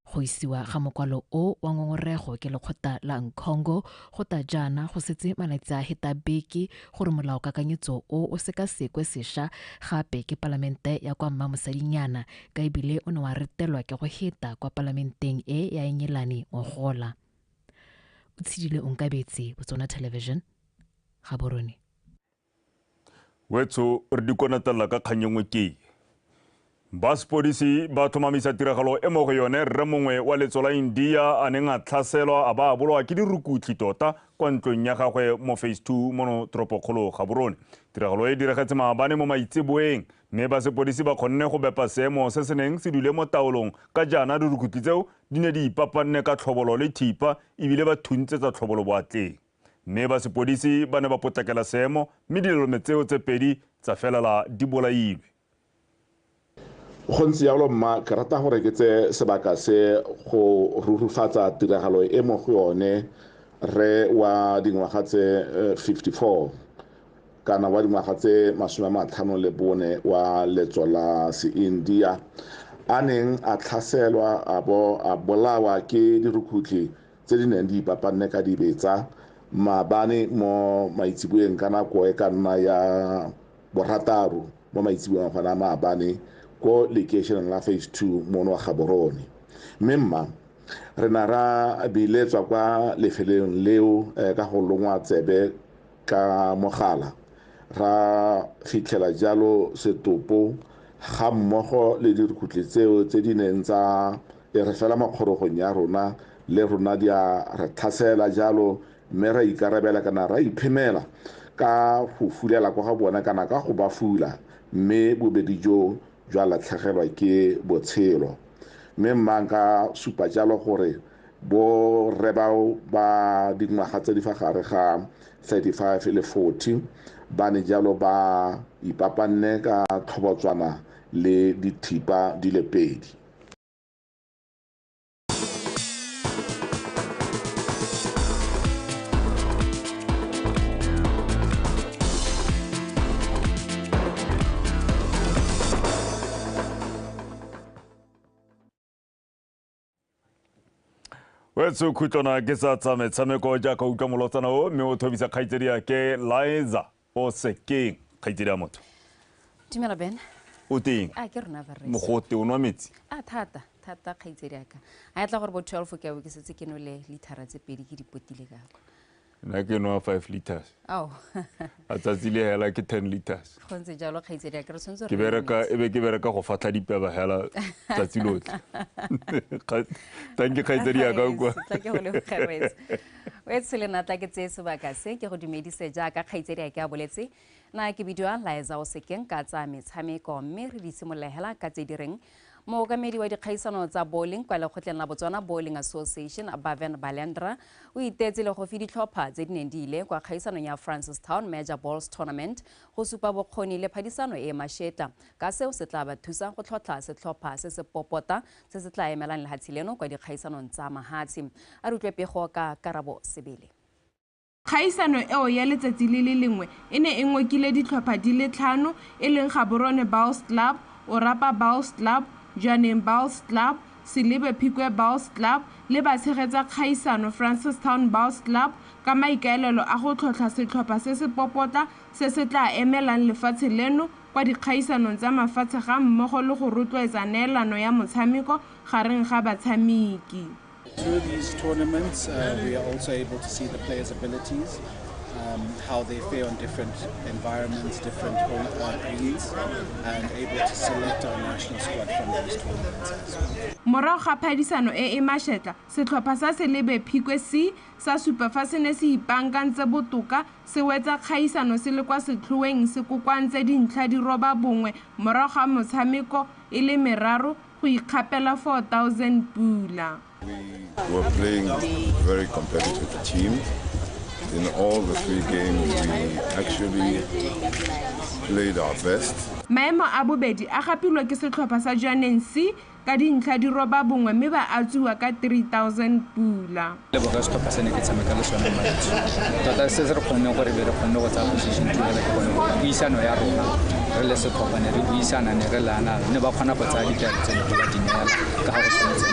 Go isiwa ga mokwalo o wa ngongorego ke lekgotla la Nkongo go ta jaana go setse malatsi a heta beke gore molaokakanyetso o sekasekwe sešwa gape ke palamente ya kwa Mmamosadinyana ka ebile o ne wa retelwa ke go heta kwa palamenteng e ya Enyelane Ngogola. O tshidile Onkabetse, Botswana Television, Gaborone. Wetso re dikonatela ka kganyengwe ke ba sepodisi ba thomamisa tiragalo e mo go yone rre mongwe wa letso la India a neng a tlhaselwa a ba a bolwa ke dirukutli tota kwa ntlong ya gagwe mo phase 2 mo toropokgolo Gaborone. Tiragalo e diragetse maabane mo Maitseboeng mme ba sepodisi ba kgonne go bepa seemo se se neng se dule mo taolong ka jaana dirukutli tseo di ne di ipapanne ka tlhobolo le thipa ebile ba thuntse tsa tlhobolo boatleng mme ba sepodisi ba ne ba potlakela seemo mme dilelome tseo tse pedi tsa felela di bolailwe. Go ntse jalo mma ke rata gore ke tse sebaka se go rurifatsa tiragalo e mo go yone re wa dingwaga tse 54 kana wa dingwaga tse 54 wa letso la se-India a neng a tlhaselwa a bolawa ke dirukutli tse di neng di ipapanne ka dibetsa maabane mo Maitseboeng ka nako e ka nna ya borataro mo Maitseboeng gona maabane ko location la phase 2 mono wa Gaborone. Memma re na ra biletswa kwa lefelong leo ka go longwa tsebe ka mogala ra fitlhela jalo setopo ga mmogo le dirukutli tseo tse di neng tsa re fela makgorogong ya rona le rona di a re tlhasela jalo mme ra ikarabela kana ra iphemela ka go fulela kwa ga bona kana ka go ba fula mme bobedi jo jwa latlhegelwa ke botshelo mme mmanka supa jalo gore bo re bao ba dingwaga tse di fa gare ga 35 le 40 ba ne jalo ba ipapanne ka tlhobotswana le dithipa di le pedi. Wetso kutlona ke sa tsa metshameko jaaka utlwa molotsana o mme o thobisa kgaitsedi ya ke Liza o sekeng kgaitsedi ya motho. Dumela Ben. O teng. Ke rona ba re. Mogote o nwa metsi. Thata kgaitsedi ya ka. A tla gore bo 12 ke a ke setse ke nole litara tse pedi ke dipotile ka. Na ke nwa 5 liters. Ao. A tsatsile hela ke 10 liters. Khonse jalo kgaitsedi ya ka re tshwantse ke bereka go fatla dipeba hela tsatsi lotlhe. Thank you kgaitsedi ya ka kwa. Tla ke go le kgeretse. Wetsele na tla ke tse sebaka se ke go dumedise jaaka kgaitsedi ya ke a boletse na ke bidiwa Liza o sekeng ka tsa metshameko mme re di simolehela ka tse direng mookamedi wa dikgaisano tsa bowling kwa lekgotleng la Botswana Bowling Association Baven Balendra o itetse le go fi ditlhopha tse di neng di ile kwa kgaisanong ya Francistown Major Bowls Tournament go supa bokgoni le phadisano e mashetla ka seo se tla ba thusa go tlhotlha setlhopha se se popota se se tla emelang lehatshe leno kwa dikgaisanong tsa mahatsi a rutlwe pego ka Karabo Sebele. Kgaisano eo ya letsatsi le lengwe e ne e ngokile ditlhopha di le 5 e leng Gaborone Bowls Club, Orapa Bowls Club, Janeng Bowls Club, Selebe Phikwe Bowls Club le ba tshegetsa kgaisano Francistown Bowls Club ka maikaelelo a go tlhotlha setlhopha se se popotla se se tla emelang lefatshe leno kwa dikgaisanong tsa mafatshe ga mmogo le go rotloetsa neelano ya motshameko gareng ga batshameki. Through these tournaments, we are also able to see the players' abilities, how they fare on different environments, different greens, and able to select our national squad from these tournaments as well. Morago ga phadisano e mašetla, setlhopha sa Selebe Phikwe C sa supa fa se ne se ipankantse botoka se wetsa kgaisano se le kwa setlhoeng se kokoantse dintlha di roba bongwe morago ga motshameko e le meraro go ikgapela 4,000 pula. We were playing very competitive team. In all the 3 games, we actually played our best. Maemo a bobedi a gapilwe ke setlhopha sa Johannesburg ka dintlha di roba bongwe mme ba atsiwa ka 3,000 pula. Le boga setlhopha se ne ke tshameka le sona maitsho. Tota se re kgonne gore be re kgonne go tsaya position tile re kgone go buisano ya rona re le setlhopha ne re buisana ne re lana ne ba kgona go tsaya ditaelo tse di ba dineela ka ga go tshwanetse.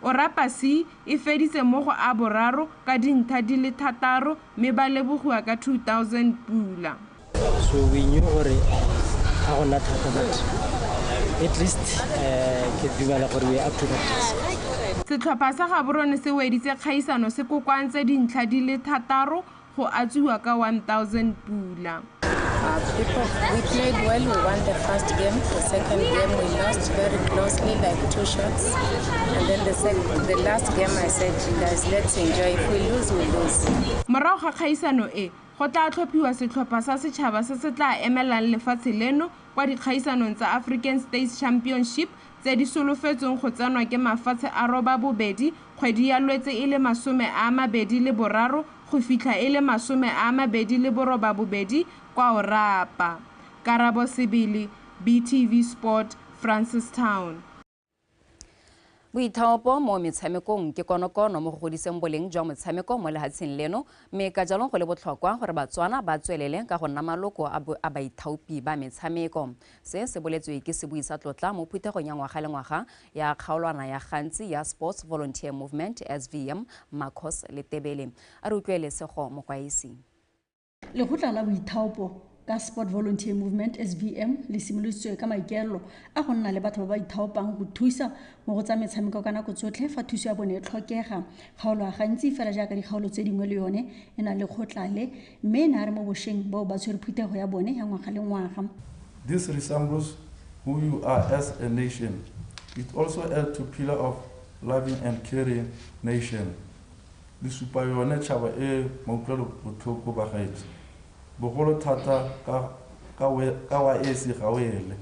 Orapasi e feditse mo go a boraro ka dintlha di le 6 mme ba lebogiwa ka 2,000 pula. So we knew gore ga gona thata but at least ke dumela gore we up to the task. Setlhopha sa Gaborone se weditse kgaisano se kokoantse dintlha di le 6 go atsiwa ka 1,000 pula. We played well, we won the first game. The second game we lost very closely, like 2 shots. And then the last game I said, guys, let's enjoy. If we lose, we lose. Morago ga kgaisano e, go tla tlhophiwa setlhopha sa setšhaba se se tla emelang lefatshe leno kwa dikgaisanong tsa African States Championship tse di solofetsweng go tsenwa ke mafatshe a roba bobedi kgwedi ya Lwetse e le 23 go fitlha e le 28 kwa Orapa. Karabo Sibili, BTV Sport, Francistown. Boithaopo mo metshamekong ke konokono mo go godiseng boleng jwa motshameko mo lehatsheng leno mme ka jalo go le botlhokwa gore batswana ba tswelele ka go nna maloko a baithaopi ba metshameko. Se se boletswe ke sebui sa tlotla mo phuthegong ya ngwaga le ngwaga ya kgaolwana ya gantsi ya Sports Volunteer Movement SVM Marcos Letebele a re utlwele sego mo kwaisi. Le gotla la boithaopo ka Sport Volunteer Movement SVM le simolotswe ka maikelo a go nna le batho ba ba ithaopang go thusa mo go tsa metshameko ka nako tsotlhe fa thuso ya bone e tlhokega. Kgaolo ga ntsi fela jaaka dikgaolo tse dingwe le yone e na le kgotlale mme na re mo bosheng bao ba tshwere phuthego ya bone ya ngwaga le ngwaga. This resembles who you are as a nation. It also adds to pillar of loving and caring nation. Le supa yone tšhaba e mautlwelo botlhoko ba gaetsho bogolo thata ka wa esi ga wele.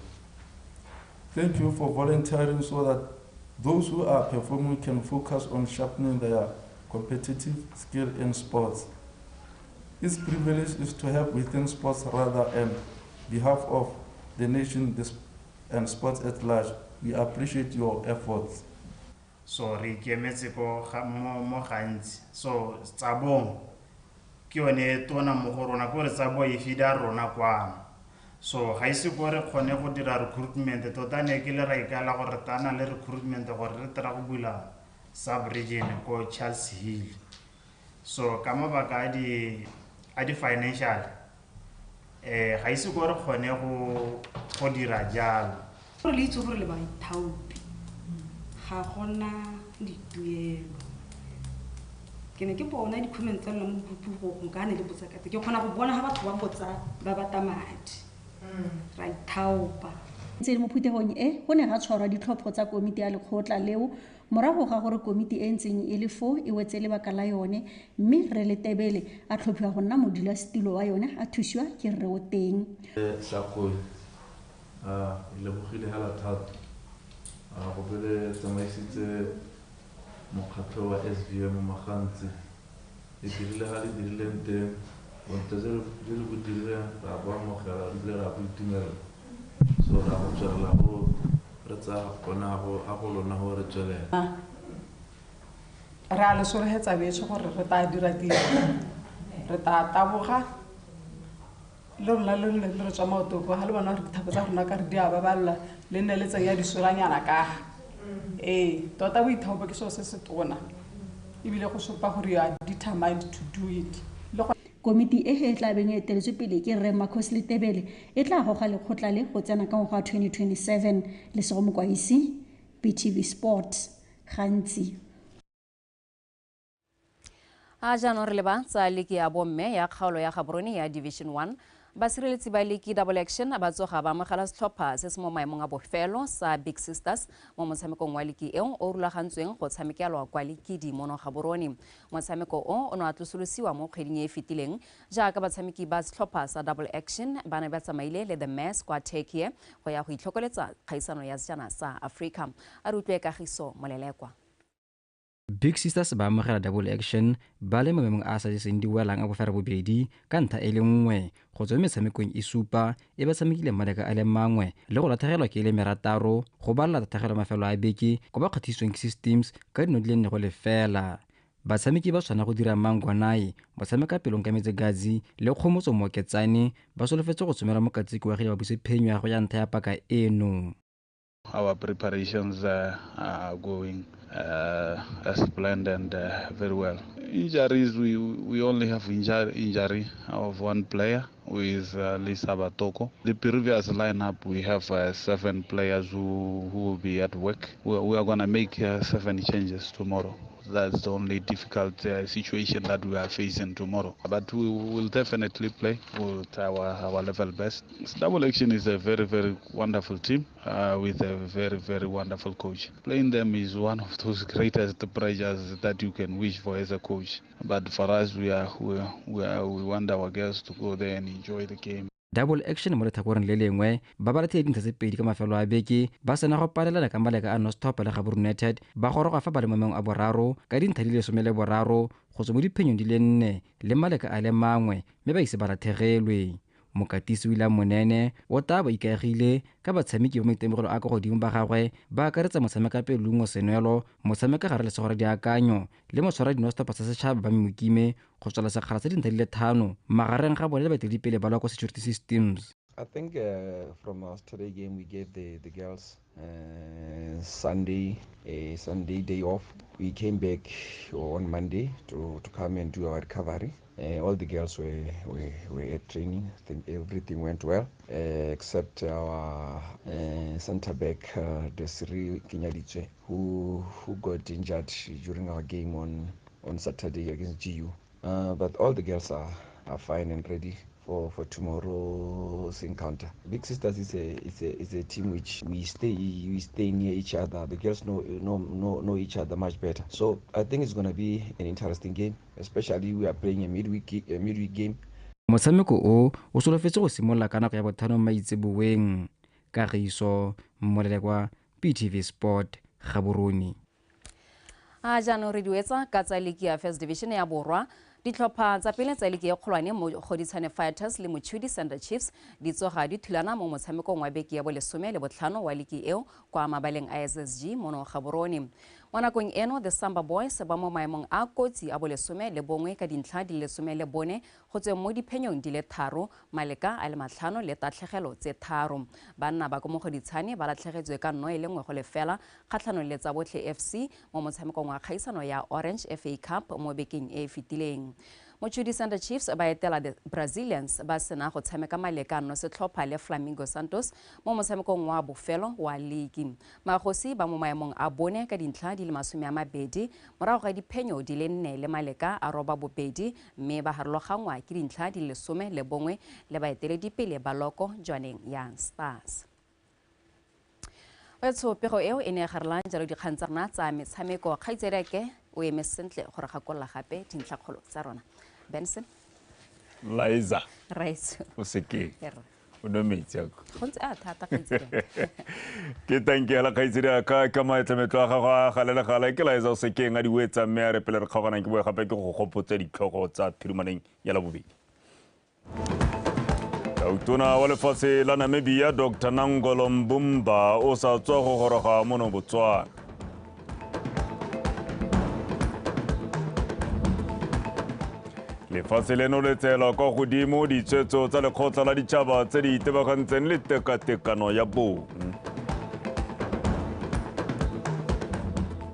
Thank you for volunteering so that those who are performing can focus on sharpening their competitive skill in sports. Its privilege is to help within sports rather on behalf of the nation and sports at large. We appreciate your efforts. So re ikemetse ko mo gantsi so tsabong ke yone tona mo go rona ko re tsabo e fida rona kwana so ga ise go re kgone go dira recruitment tota ne ke le ra ikala gore tana le recruitment gore re tla go bula sub region ko Charles Hill so ka mabaka a di financial ga ise go re kgone go dira jalo Re le itse gore le ba ithaopi ga gona dituelo ke ne ke bona di-comment tsa lona mo groupung ka ne le botsa ka ke kgona go bona ga batho ba botsa ba bata madi ra ithaopa ntse mo phuthegong e go ne ga tshwarwa ditlhopho tsa komiti ya lekgotla leo morago ga gore komiti e ntseng e le 4 e wetse lebaka la yone mme re Letebele a tlhophiwa go nna modulasetilo wa yone a thusiwa ke Rre o teng le bogile hala thata go pele tsamaisitse mokgatlho wa SVM magantsi e dirile ga le dirileng teng bontle tse le go direng ra bo amogela le ra go itumela so ra go tswelela go re tsa gona go a go lona go re tswelela re a le sologetsa betso gore re ta dira tiro re ta taboga le rona le re tswa maotoko ga le bona re dithapo tsa rona ka re di a baballa le nne le tseng ya disolanyana ka tota boithaopo ke seo se se tona ebile go supa gore you are determined to do it. Komiti e tla beng e eteletswe pele ke Rre Makhosi Tebele e tla goga lekgotla le go tsena ka ngwaga wa 2027 le sego mokwaisi BTV Sports gantsi. A jaanong re leba tsa leki ya bomme ya kgaolo ya Gaborone ya Division 1 basireletsi ba leki double action ba tsoga ba amogela setlhopha se se mo maemong a bofelo sa Big Sisters mo motshamekong wa leki eo o rulagantsweng go tshamekelwa kwa lekidi mono Gaborone. Motshameko o no atlosolosiwa mo kgweding e fetileng jaaka batshameki ba setlhopha sa double action ba ne ba tsamaile le the mass kwa Turkey go ya go itlhokoletsa kgaisano ya sejana sa Africa. A re utlwe kagiso molelekwa. Big Sisters ba amogela double action ba le mo maemong a sa jeseng di welang a bofera bobedi ka ntlha e le nngwe go tswa metshamekong e supa e ba tshamekile maleka a le mangwe le go latlhegelwa ke le merataro go balla tatlhegelo mafelo a beke go ba kgathisitsweng ke systems ka dino di le nne go lefela. Batshameki ba tshwana go dira mangwanai motshameka pelong ka metsegazi le kgomotso mooketsane ba solofetse go tsomela mo katsiki wa gile ba buse phenyo ya go ya ntlha ya paka eno. Our preparations are going as planned and very well. Injuries, we only have injury of one player with Lisa Batoko. The previous lineup, we have 7 players who will be at work. We are going to make 7 changes tomorrow. That's the only difficult situation that we are facing tomorrow. But we will definitely play with our level best. Double Action is a very, very wonderful team with a very, very wonderful coach. Playing them is one of those greatest pressures that you can wish for as a coach. But for us, we want our girls to go there and enjoy the game. Double action mo lethakoreng le lengwe ba ba latile dintlha tse pedi ka mafelo a beke ba sena go palelana ka maleka a Nostop le Gaborone United ba goroga fa ba le mo maemong a boraro ka dintlha di le 13 go tswa mo diphenyong di le 4 le maleka a le mangwe mme ba ise ba latlhegelwe. Mokatisi William Monene o tla ba ikaegile ka batshameki ba maitemogelo a ka godimo ba gagwe ba akaretsa motshameka pelungo senwelo motshameka gare le segora diakanyo le motshwara dinostopa sa setšhaba ba Memokime go tswala sekgala tse dintlha di le 5 magareng ga bone le baeteledipele ba lwa kwa security systems. I think from our Saturday game we gave the girls Sunday day off. We came back on Monday to come and do our recovery. All the girls were at training. I think everything went well except our center back Desiree Kinyadiche who got injured during our game on Saturday against GU. But all the girls are fine and ready for tomorrow's encounter. Big Sisters is a team which we stay near each other. The girls know each other much better. So I think it's going to be an interesting game, especially we are playing a midweek game. Motshameko o solofetse go simolola ka nako ya bothano maitseboeng kagiso molelekwa BTV Sport Gaborone. A jaanong re duetsa ka tsa leki ya First Division ya Borwa. Ditlhopha tsa pele tsa leki e kgolwane mo Goditshane Fighters le Mochudi Center Chiefs di tsoga di thulana mo motshamekong wa beke ya bo 15 wa leki eo kwa mabaleng a SSG mono Gaborone. Mo nakong eno the Samba Boys ba mo maemong a kotsi a bo 11 ka dintlha di le 14 go tswe mo diphenyong di le 3 maleka a le 5 le tatlhegelo tse 3. Banna ba mo Goditshane ba latlhegetswe ka nno e le nngwe go lefela kgatlhanong le tsa botlhe FC mo motshamekong wa kgaisano ya Orange FA Cup mo bekeng e fetileng. Mochudi Center Chiefs ba etela the Brazilians ba sena go tshameka maleka no setlhopha le Flamingo Santos mo motshamekong wa bofelo wa league. Magosi ba mo maemong a bone ka dintlha di le 20 morago ga diphenyo di le 4 le maleka a roba bobedi mme ba harologangwa ke dintlha di le 11 le baeteledipele ba loko Joaneng Young Stars. Wetso pego eo ene garla jalo dikgang tsa rona tsa metshameko kgaitsereke o eme sentle gore gakolla gape dintlha kgolo tsa rona. Benson Liza right o seke o no metsi ako go ntse a thata kgaitsere ke tankela kgaitsere ka ka maitlemetlo ga galela gala ke Liza o seke nga di wetsa mme a re pele re kgogana ke boe gape ke go gopotsa ditlhogo tsa phirumaneng ya la bobedi. Utona wa lefatshe la Namibia Dr. Nangolo Mbumba o sa tswa go goroga mono Botswana. Lefatshe leno le tseela kwa godimo ditshwetso tsa lekgotla la ditšhaba tse di itebagantseng le tekatekano ya bong.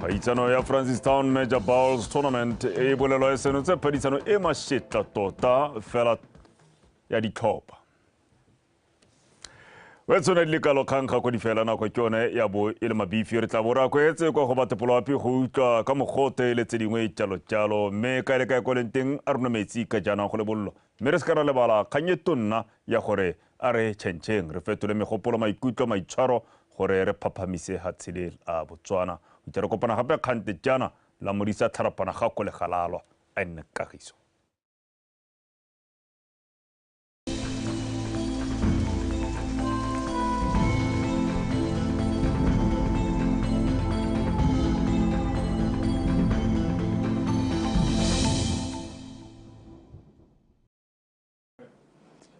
Kgaitsano ya Francistown Major Bowls Tournament e bolelwa e senotse phadisano e mašetla tota fela ya dikhopa. Wetsona di lekalo khankga go di fela nako ke yone ya bo e le mabifi re tla bora go etse go batepoloapi go utlwa ka mogote le tse dingwe tjalo mme ka ile ka go lenteng a rona metsi ka jana go le bollo mme re se ka ra lebala kganyetonna ya gore a re tšhentšheng re fetole megopolo maikutlo maitshwaro gore re phaphamise ha tshile a Botswana o tla re kopana gape kgante jana la modisa tharapana ga go le galalwa a nne kagiso.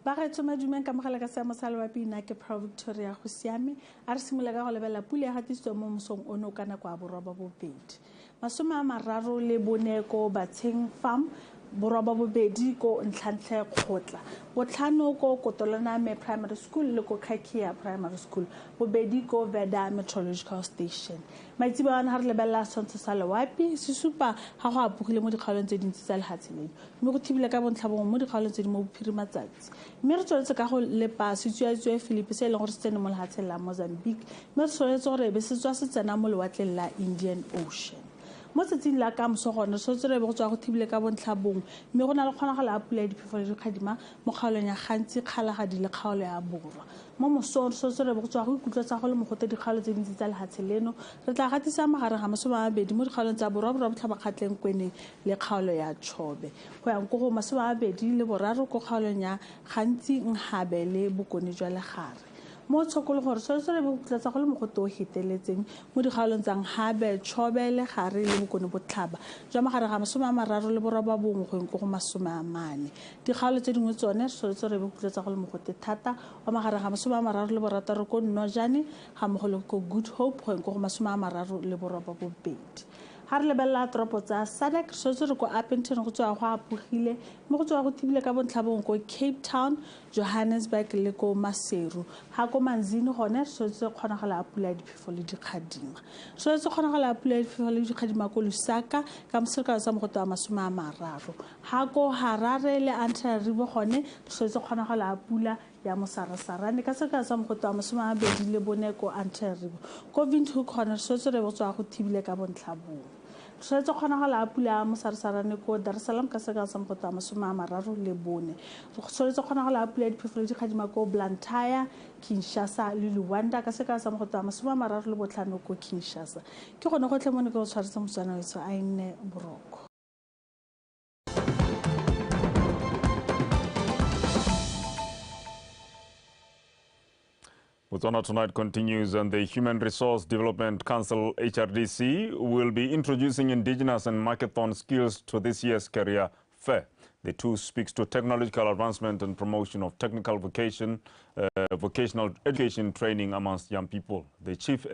Ba ga tsoma dumeng ka mogala ka seamo sa loapi nna ke Pro Victoria go siame a re simolola ka go lebelela pula ya gatiso mo mosong ono ka nako a borwa ba bobedi. Masome a mararo le boneko Batsheng Farm borwa ba bobedi ko Ntlhantle Kgotla botlhano ko Kotoloname Primary School le ko Kakia Primary School bobedi ko Veda Meteorological Station. Maitseboeng ha re lebelela sontsho sa loapi se supa ga go apogile mo dikgaolong tse dintsi tsa lehatshe leno mme go thibile ka bontlhabong mo dikgaolong tse di mo bophirima matsatsi mme re tsweletse ka go lepa setsuatsue Philippe se e leng gore se tsene mo lehatsheng la Mozambique mme re tsweletse gore be se tswa se tsena mo lewatleng la Indian Ocean. Mo tsatsing la ka moso gone se tsere be go tswa go thibile ka bontlhabong mme go na le kgonagalo ya pula ya diphefo le dikgadima mo kgaolong ya gantsi kgalagadi le kgaolo ya borwa mo mosong se tsere be go tswa go ikutlwetsa go le mogote dikgaolo tse dintsi tsa lehatshe leno re tla gatisa magareng ga masome a mabedi mo dikgaolong tsa borwa botlhabakgatleng kweneng le kgaolo ya Tšhobe go yang ko go masome a mabedi le boraro ko kgaolong ya gantsi Nhabe le bokone jwa legare mo tshokolo gore se be go tlotsa go le mogote o heteletseng mo dikgaolong tsa Nhabe Tšhobe le gare le bokone botlhaba jwa magare ga masome a mararo le borwa ba bongwe go go masome a mane dikgaolo tse dingwe tsone se be go tlotsa go le mogote thata wa magare ga masome a mararo le borataro ko Nnojane ga mogolo ko Good Hope go go masome a mararo le borwa ba bobedi. Ha re lebelela toropo tsa Sadek se re ko Appington go tswa go apogile mo go tswa go thibile ka bontlhabong ko Cape Town Johannesburg le ko Maseru ha ko Manzini gone se kgonagala a pula diphefo le dikgadima se kgonagala a pula diphefo le dikgadima ko Lusaka ka mosereka sa mogote wa masome a mararo ha ko Harare le Antananarivo gone se kgonagala a pula ya mosarasarane ka se ka sa mogote wa masome a mabedi le bone ko Antananarivo ko Windhoek gone se re go tswa go thibile ka bontlhabong se kgonagala a pula ya mosarasarane ko Dar es Salaam ka se ka sa mogote wa masome a mararo le bone se kgonagala a pula diphefo le dikgadima ko Blantyre Kinshasa le Luanda ka se ka sa mogote wa masome a mararo le botlhano ko Kinshasa ke gone go tle mo ne go tshwaretse motswana wetso a nne boroko. Botswana Tonight continues, and the Human Resource Development Council, HRDC, will be introducing indigenous and markethon skills to this year's career fair. The tool speaks to technological advancement and promotion of technical vocational education training amongst young people. The chief